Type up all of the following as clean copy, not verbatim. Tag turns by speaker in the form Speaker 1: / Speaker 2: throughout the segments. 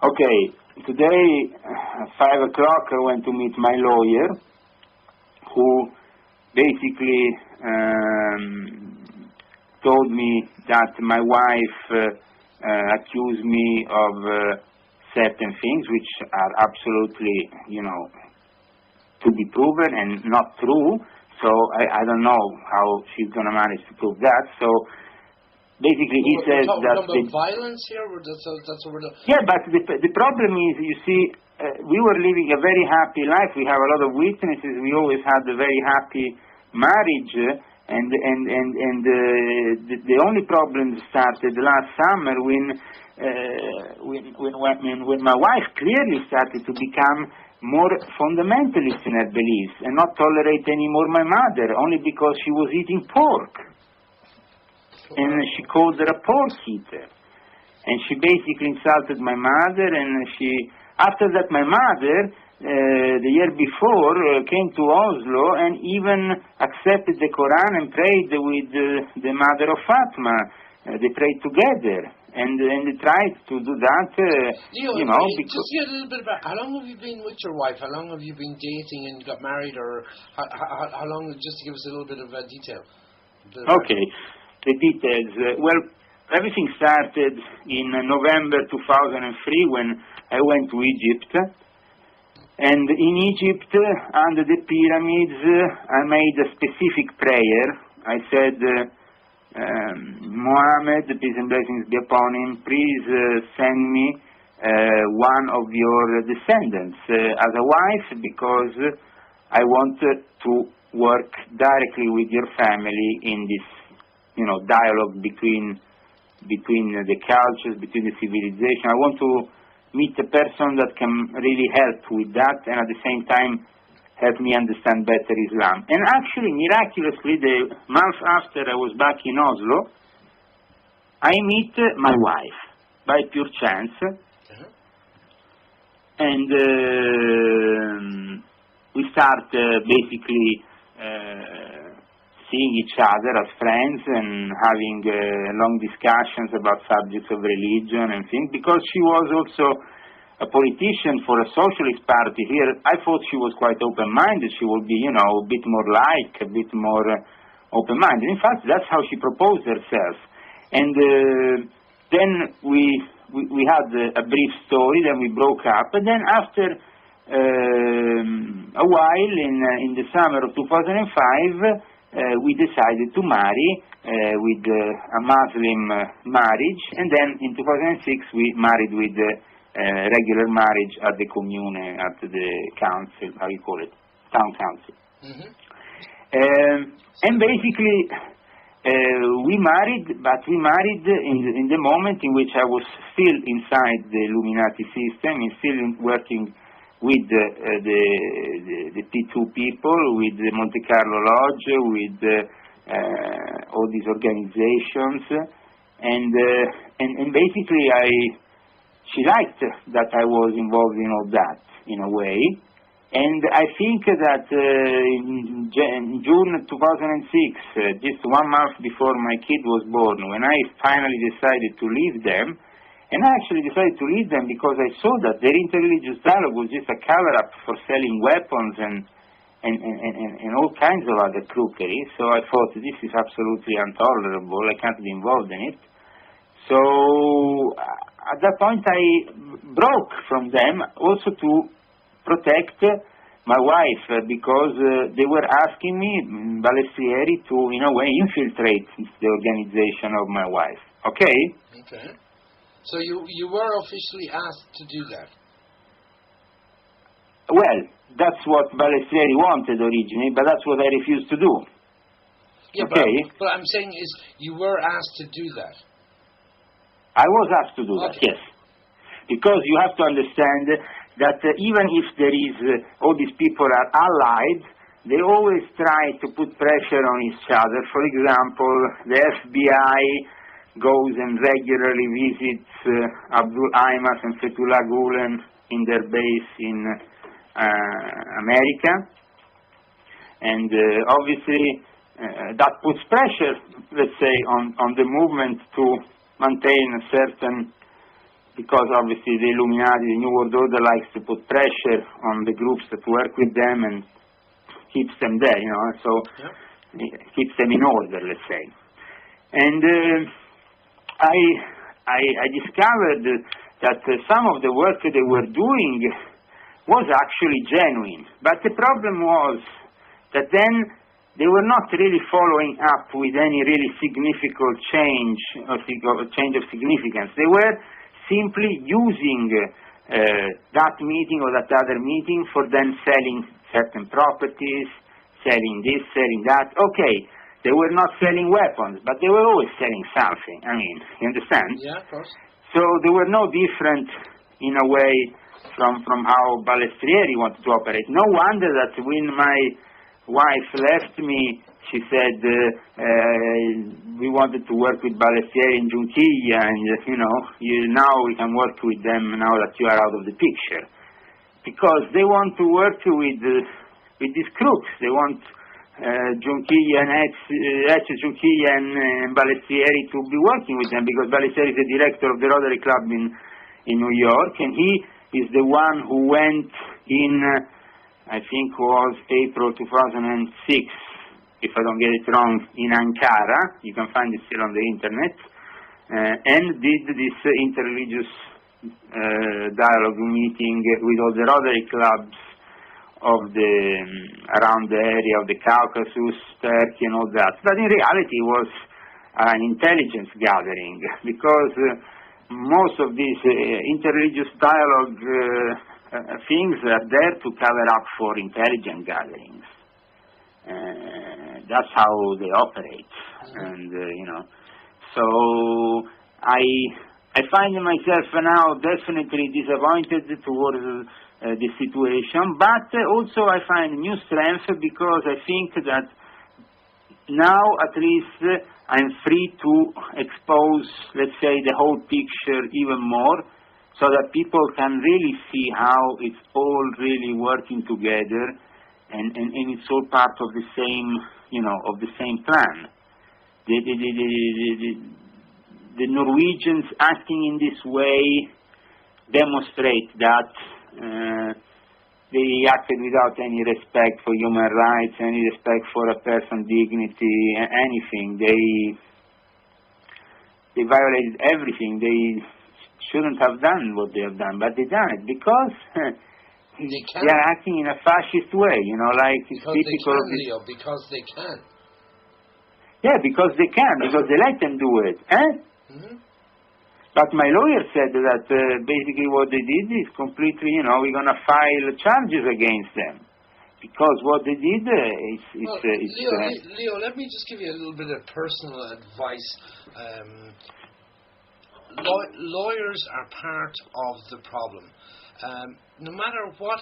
Speaker 1: Okay, today, 5 o'clock, I went to meet my lawyer, who basically told me that my wife accused me of certain things which are absolutely, to be proven and not true. So I don't know how she's going to manage to prove that. So basically, he says that...
Speaker 2: We're talking about violence here? That's what we're doing.
Speaker 1: Yeah, but the problem is, you see, we were living a very happy life. We have a lot of witnesses. We always had a very happy marriage. And the only problem started last summer when my wife clearly started to become more fundamentalist in her beliefs and not tolerate anymore my mother, only because she was eating pork. And she called her a pork eater. And she basically insulted my mother, and after that my mother, the year before, came to Oslo and even accepted the Quran and prayed with the mother of Fatma. They prayed together, and they tried to do that, because...
Speaker 2: Just get a little bit about, how long have you been with your wife? How long have you been dating and got married, or how long, just to give us a little bit of detail.
Speaker 1: Okay, the details. Well, everything started in November 2003 when I went to Egypt. And in Egypt, under the pyramids, I made a specific prayer. I said, Muhammad, peace and blessings be upon him, please send me one of your descendants as a wife, because I want to work directly with your family in this, dialogue between the cultures, between the civilization. I want to meet a person that can really help with that, and at the same time help me understand better Islam. And actually, miraculously, the month after I was back in Oslo, I meet my wife by pure chance, and we start basically seeing each other as friends and having long discussions about subjects of religion and things, because she was also a politician for a socialist party here. I thought she was quite open-minded. She would be, a bit more a bit more open-minded. In fact, that's how she proposed herself. And then we had a brief story, then we broke up, and then after a while, in the summer of 2005, we decided to marry with a Muslim marriage, and then in 2006 we married with regular marriage at the commune, at the council, how you call it, town council. And basically we married, but we married in the moment in which I was still inside the Illuminati system, and still working with the P2 people, with the Monte Carlo Lodge, with all these organizations, and basically she liked that I was involved in all that, in a way. And I think that in June 2006, just 1 month before my kid was born, when I finally decided to leave them, and I actually decided to leave them because I saw that their interreligious dialogue was just a cover-up for selling weapons and all kinds of other crookery. So I thought, this is absolutely intolerable, I can't be involved in it. So at that point I broke from them, also to protect my wife, because they were asking me, Balestrieri, to, in a way, infiltrate the organization of my wife. Okay?
Speaker 2: Okay. So you were officially asked to do that?
Speaker 1: Well, that's what Balestrieri wanted originally, but that's what I refused to do.
Speaker 2: Yeah,
Speaker 1: okay?
Speaker 2: But I'm saying is, you were asked to do that?
Speaker 1: I was asked to do that, yes. Because you have to understand that even if there is, all these people are allied, they always try to put pressure on each other. For example, the FBI goes and regularly visits Abdul Aymas and Fethullah Gulen in their base in America. And obviously that puts pressure, let's say, on the movement to maintain a certain because obviously the Illuminati, the New World Order, likes to put pressure on the groups that work with them and keeps them there, so it keeps them in order, let's say. And I discovered that some of the work they were doing was actually genuine, but the problem was that then they were not really following up with any really significant change of significance. They were simply using that meeting or that other meeting for then selling certain properties, selling this, selling that. Okay, they were not selling weapons, but they were always selling something. I mean, you understand?
Speaker 2: Yeah, of course.
Speaker 1: So they were no different, in a way, from how Balestrieri wanted to operate. No wonder that when my wife left me, she said, we wanted to work with Balestrieri and Giunchiglia, and, now we can work with them now that you are out of the picture. Because they want to work with these crooks. They want Giunchiglia and Balestrieri to be working with them, because Balestrieri is the director of the Rotary Club in New York, and he is the one who went in, I think was April 2006, if I don't get it wrong, in Ankara. You can find it still on the internet, and did this interreligious dialogue meeting with all the Rotary clubs of around the area of the Caucasus, Turkey and all that. But in reality it was an intelligence gathering, because most of these interreligious dialogue things are there to cover up for intelligence gatherings. That's how they operate. And, so I find myself now definitely disappointed towards the situation, but also I find new strength, because I think that now at least I'm free to expose, let's say, the whole picture even more, so that people can really see how it's all really working together, and it's all part of the same, of the same plan. The Norwegians acting in this way demonstrate that they acted without any respect for human rights, any respect for a person's dignity, anything. They violated everything. They shouldn't have done what they have done, but they done it because they are acting in a fascist way, like it's typical of this.
Speaker 2: Leo, because they can.
Speaker 1: Yeah, because they can, because they let them do it. Mm-hmm. But my lawyer said that basically what they did is completely, we're going to file charges against them. Because what they did is...
Speaker 2: Leo, let me just give you a little bit of personal advice. Lawyers are part of the problem. No matter what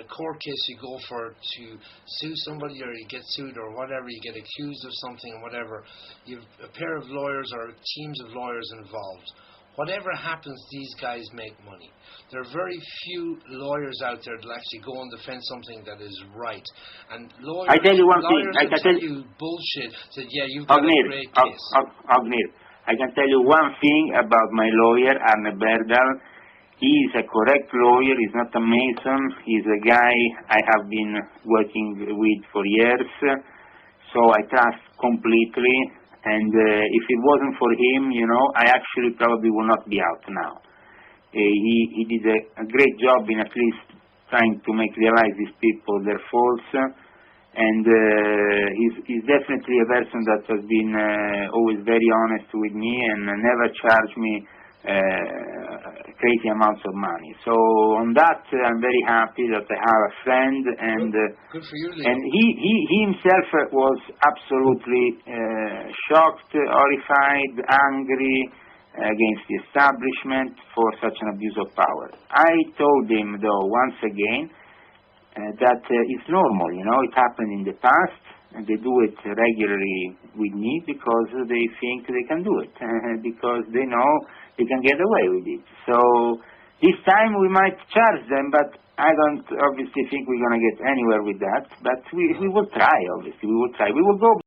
Speaker 2: court case you go for to sue somebody, or you get sued or whatever, you get accused of something or whatever, you've a pair of lawyers or teams of lawyers involved. Whatever happens, these guys make money. There are very few lawyers out there that actually go and defend something that is right. And lawyers,
Speaker 1: I tell you one thing.
Speaker 2: I can tell you bullshit. That you've got a great case.
Speaker 1: OGNIR, I can tell you one thing about my lawyer, Arne Berdal. He is a correct lawyer. He's not a Mason. He's a guy I have been working with for years. So I trust completely. And if it wasn't for him, I actually probably would not be out now. He did a great job in at least trying to make realize these people their faults. And he's definitely a person that has been always very honest with me and never charged me crazy amounts of money. So on that, I'm very happy that I have a friend, and
Speaker 2: good for you, Leo.
Speaker 1: And he himself was absolutely shocked, horrified, angry against the establishment for such an abuse of power. I told him, though, once again, that it's normal, it happened in the past, and they do it regularly with me because they think they can do it, because they know they can get away with it. So this time we might charge them, but I don't obviously think we're going to get anywhere with that, but we will try, obviously, we will try. We will go